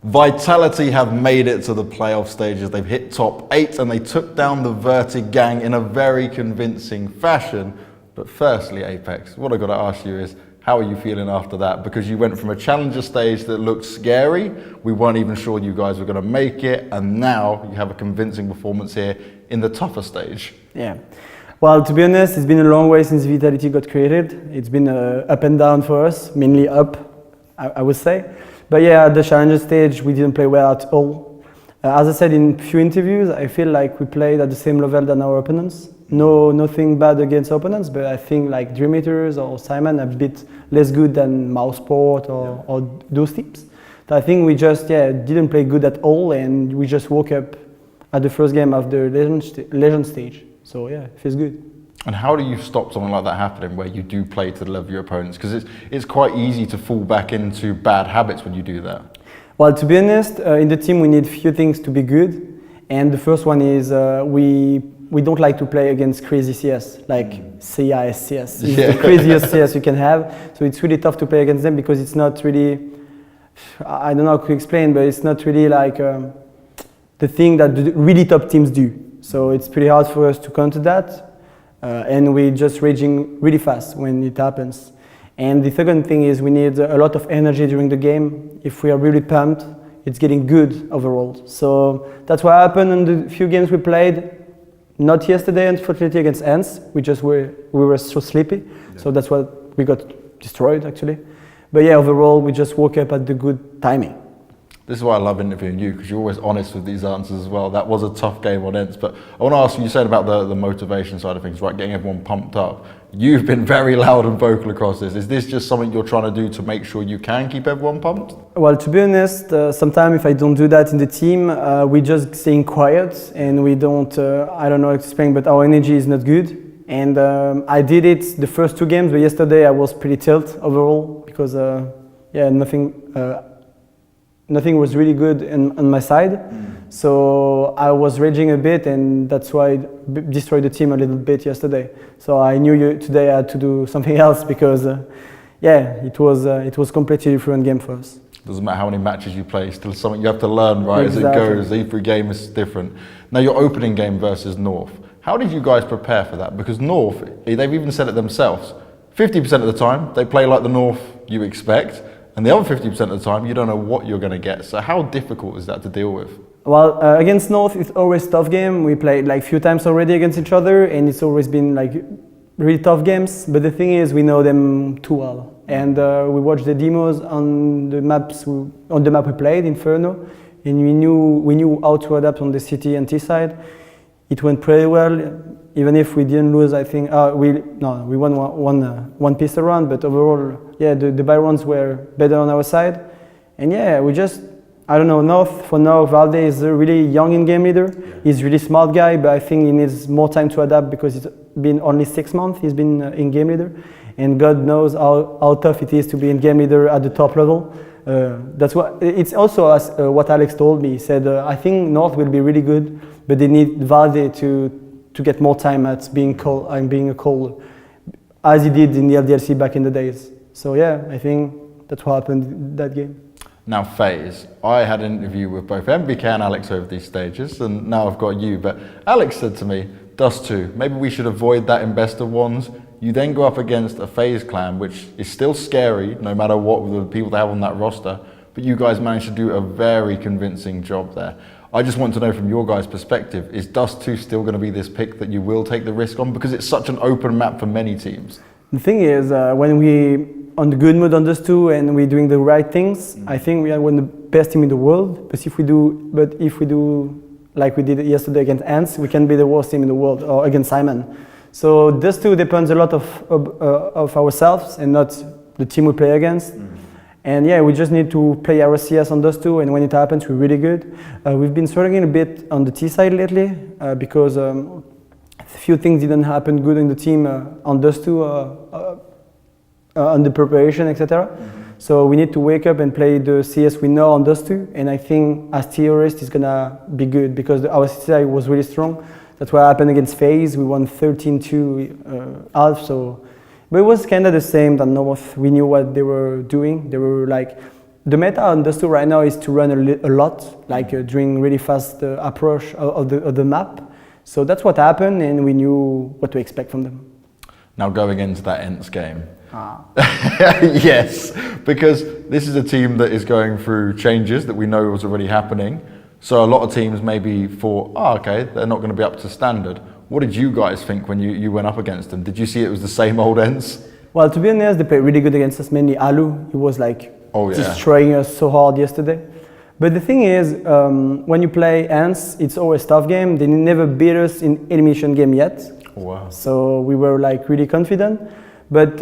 Vitality have made it to the playoff stages. They've hit top 8 and they took down the Vertig gang in a very convincing fashion. But firstly, Apex, what I've got to ask you is, how are you feeling after that? Because you went from a challenger stage that looked scary, we weren't even sure you guys were going to make it, and now you have a convincing performance here in the tougher stage. Yeah. Well, to be honest, it's been a long way since Vitality got created. It's been up and down for us, mainly up, I would say. But yeah, at the challenger stage, we didn't play well at all. As I said in a few interviews, I feel like we played at the same level than our opponents. Nothing bad against opponents, but I think like Dream Eaters or Simon are a bit less good than Mouseport or those teams. So I think we just didn't play good at all, and we just woke up at the first game of the legend stage. So yeah, it feels good. And how do you stop something like that happening, where you do play to the level of your opponents? Because it's quite easy to fall back into bad habits when you do that. Well, to be honest, in the team we need few things to be good, and the first one is we don't like to play against crazy CS, like CIS CS. It's the craziest CS you can have, so it's really tough to play against them because it's not really, I don't know how to explain, but it's not really like the thing that the really top teams do. So it's pretty hard for us to counter that. And we're just raging really fast when it happens. And the second thing is we need a lot of energy during the game. If we are really pumped, it's getting good overall. So that's what happened in the few games we played. Not yesterday, unfortunately, against Ants. We were so sleepy. Yeah. So that's what we got destroyed, actually. But yeah, overall, we just woke up at the good timing. This is why I love interviewing you, because you're always honest with these answers as well. That was a tough game on Ents, but I want to ask you said about the motivation side of things, right, getting everyone pumped up. You've been very loud and vocal across this. Is this just something you're trying to do to make sure you can keep everyone pumped? Well, to be honest, sometimes if I don't do that in the team, we just staying quiet and we don't, I don't know how to explain, but our energy is not good. And I did it the first 2 games, but yesterday I was pretty tilt overall because, nothing was really good on my side. So I was raging a bit, and that's why I destroyed the team a little bit yesterday. So I knew today I had to do something else because, it was completely different game for us. Doesn't matter how many matches you play, still something you have to learn, right, Exactly. as it goes. Every game is different. Now, your opening game versus North, how did you guys prepare for that? Because North, they've even said it themselves, 50% of the time, they play like the North you expect, and the other 50% of the time, you don't know what you're going to get. So how difficult is that to deal with? Well, against North, it's always a tough game. We played like few times already against each other, and it's always been like really tough games. But the thing is, we know them too well, and we watched the demos on the map we played, Inferno, and we knew how to adapt on the City and T side. It went pretty well, even if we didn't lose. I think we won one pistol round, but overall, the buy rounds were better on our side, and we just. I don't know, North, for now, Valde is a really young in-game leader. He's a really smart guy, but I think he needs more time to adapt because it's been only 6 months he's been in-game leader. And God knows how tough it is to be in-game leader at the top level. That's what, it's also what Alex told me. He said, I think North will be really good, but they need Valde to get more time at being a caller, as he did in the LDLC back in the days. So I think that's what happened in that game. Now, FaZe, I had an interview with both MBK and Alex over these stages, and now I've got you. But Alex said to me, Dust2, maybe we should avoid that in best of ones. You then go up against a FaZe clan, which is still scary, no matter what the people they have on that roster. But you guys managed to do a very convincing job there. I just want to know from your guys' perspective, is Dust2 still going to be this pick that you will take the risk on? Because it's such an open map for many teams. The thing is, when we on the good mood on Dust2 and we're doing the right things, I think we are one of the best team in the world. But if we do like we did yesterday against Ants, we can be the worst team in the world, or against Simon. So Dust2 depends a lot of ourselves and not the team we play against. And we just need to play our CS on Dust2, and when it happens, we're really good. We've been struggling a bit on the T side lately because a few things didn't happen good in the team on Dust2. On the preparation, etc. So we need to wake up and play the CS we know on Dust2, and I think as terrorist is gonna be good because our CSI was really strong. That's what happened against FaZe. We won 13-2 but it was kind of the same than North. We knew what they were doing. They were like the meta on Dust 2 right now is to run a lot, like during really fast approach of the map. So that's what happened, and we knew what to expect from them. Now going into that Ents game. Yes, because this is a team that is going through changes that we know was already happening. So a lot of teams maybe thought, okay, they're not going to be up to standard. What did you guys think when you went up against them? Did you see it was the same old Ents? Well, to be honest, they played really good against us, mainly Alu. He was like destroying us so hard yesterday. But the thing is, when you play Ents, it's always a tough game. They never beat us in elimination game yet. Wow. So we were like really confident. But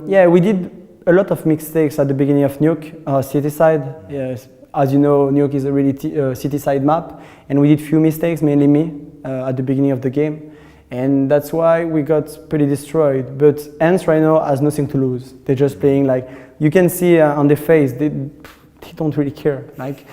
yeah, we did a lot of mistakes at the beginning of Nuke, city side. Yes. As you know, Nuke is a really city side map. And we did few mistakes, mainly me, at the beginning of the game. And that's why we got pretty destroyed. But Ents right now has nothing to lose. They're just playing like, you can see on their face, they don't really care. Like,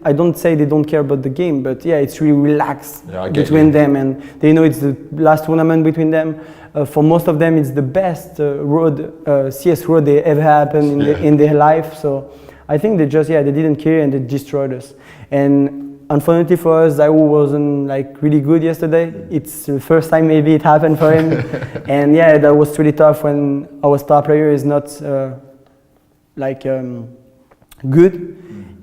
I don't say they don't care about the game, but yeah, it's really relaxed between them, and they know it's the last tournament between them. For most of them, it's the best CS road they ever happened in their life. So I think they didn't care and they destroyed us. And unfortunately for us, Zaiwu wasn't like really good yesterday. It's the first time maybe it happened for him. And yeah, that was really tough when our star player is not good.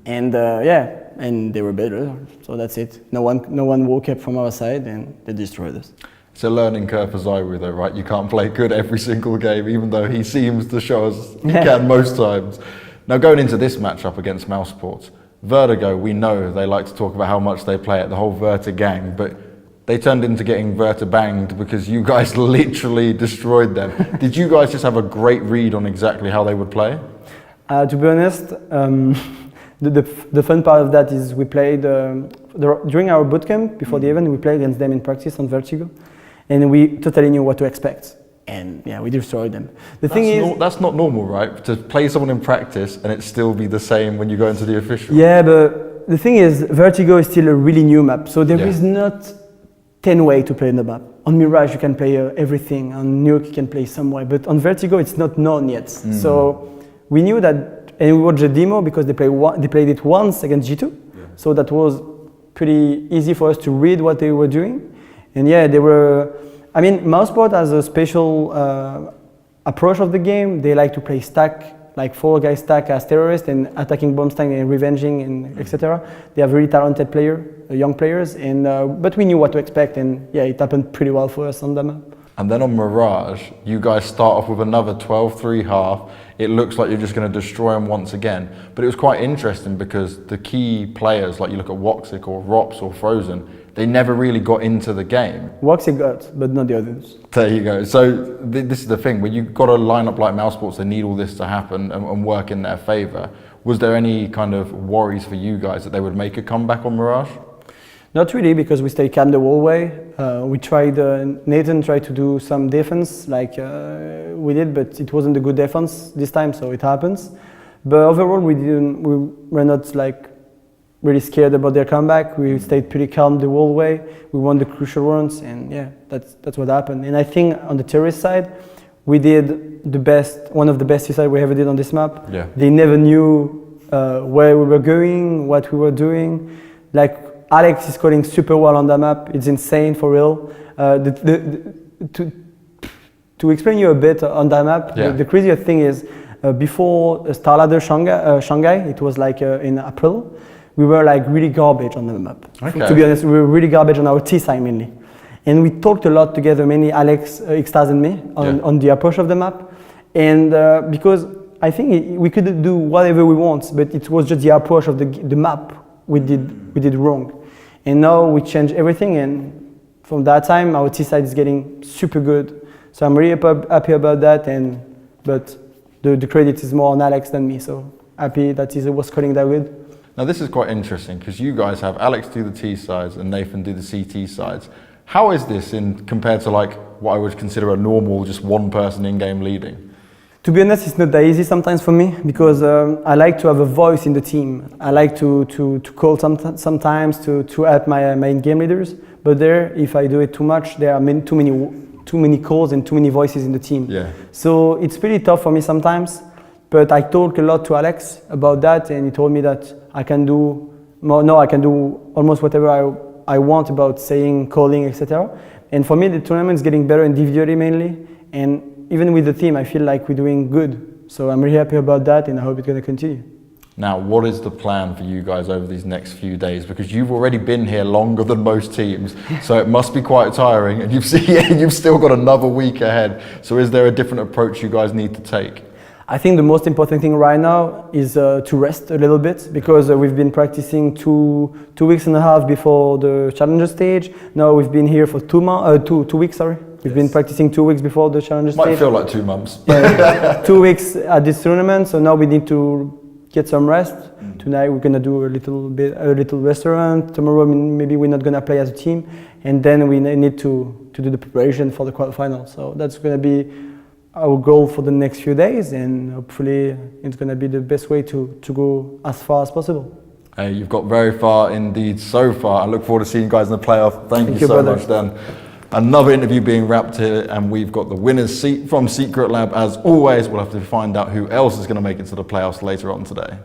And and they were better. So that's it. No one woke up from our side and they destroyed us. It's a learning curve for Zaiwu though, right? You can't play good every single game, even though he seems to show us he can most times. Now going into this matchup against Mousesports, Vertigo, we know they like to talk about how much they play it, the whole Verta gang, but they turned into getting Verta banged because you guys literally destroyed them. Did you guys just have a great read on exactly how they would play? To be honest, the fun part of that is we played, during our bootcamp, before the event, we played against them in practice on Vertigo, and we totally knew what to expect. And yeah, we destroyed them. That's not normal, right? To play someone in practice and it still be the same when you go into the official. Yeah, but the thing is, Vertigo is still a really new map, so there is not 10 ways to play in the map. On Mirage you can play everything, on Nuke you can play some way, but on Vertigo it's not known yet. So we knew that, and we watched the demo because they played it once against G2, so that was pretty easy for us to read what they were doing. And yeah, they were. I mean, Mouseport has a special approach of the game. They like to play stack, like 4 guys stack as terrorists and attacking bomb stack and revenging and etc. They are very talented young players, and but we knew what to expect, and yeah, it happened pretty well for us on the map. And then on Mirage, you guys start off with another 12-3 half. It looks like you're just going to destroy them once again. But it was quite interesting because the key players, like you look at Woxic or Rops or Frozen, they never really got into the game. Woxic got, but not the others. There you go. So this is the thing, when you've got a lineup like Mousesports, they need all this to happen and work in their favour. Was there any kind of worries for you guys that they would make a comeback on Mirage? Not really, because we stayed calm the whole way. We tried, Nathan tried to do some defense like we did, but it wasn't a good defense this time, so it happens. But overall, we were not like really scared about their comeback. We stayed pretty calm the whole way. We won the crucial rounds, and yeah, that's what happened. And I think on the terrorist side, we did one of the best suicide we ever did on this map. Yeah. They never knew where we were going, what we were doing. Like, Alex is scoring super well on that map. It's insane, for real. To explain you a bit on that map, the crazier thing is, before Starladder Shanghai, it was like in April, we were like really garbage on the map. Okay. To be honest, we were really garbage on our T side mainly. And we talked a lot together, mainly Alex, Xtaz and me, on the approach of the map. And because I think we could do whatever we want, but it was just the approach of the map we did wrong. And now we changed everything, and from that time our T side is getting super good. So I'm really happy about that, but the credit is more on Alex than me, so happy that he was scoring that good. Now this is quite interesting because you guys have Alex do the T sides and Nathan do the CT sides. How is this compared to like what I would consider a normal just one person in-game leading? To be honest, it's not that easy sometimes for me because I like to have a voice in the team. I like to call sometimes to help my in-game leaders. But there, if I do it too much, there are too many calls and too many voices in the team. Yeah. So it's pretty tough for me sometimes. But I talked a lot to Alex about that, and he told me that I can do more. No, I can do almost whatever I want about saying, calling, etc. And for me, the tournament is getting better individually mainly, and even with the team, I feel like we're doing good. So I'm really happy about that, and I hope it's going to continue. Now, what is the plan for you guys over these next few days? Because you've already been here longer than most teams, so it must be quite tiring, and you've still got another week ahead. So is there a different approach you guys need to take? I think the most important thing right now is to rest a little bit, because we've been practicing two weeks and a half before the Challenger stage. Now we've been here for 2 weeks, sorry. We've been practicing 2 weeks before the Challenger stage. Might feel like 2 months. Yeah, 2 weeks at this tournament, so now we need to get some rest. Tonight we're gonna do a little restaurant. Tomorrow maybe we're not gonna play as a team, and then we need to do the preparation for the quarterfinal. So that's gonna be our goal for the next few days, and hopefully it's gonna be the best way to go as far as possible. Hey, you've got very far indeed so far. I look forward to seeing you guys in the playoff. Thank you so brother. much, Dan. Another interview being wrapped here, and we've got the winner's seat from Secret Lab. As always, we'll have to find out who else is going to make it to the playoffs later on today.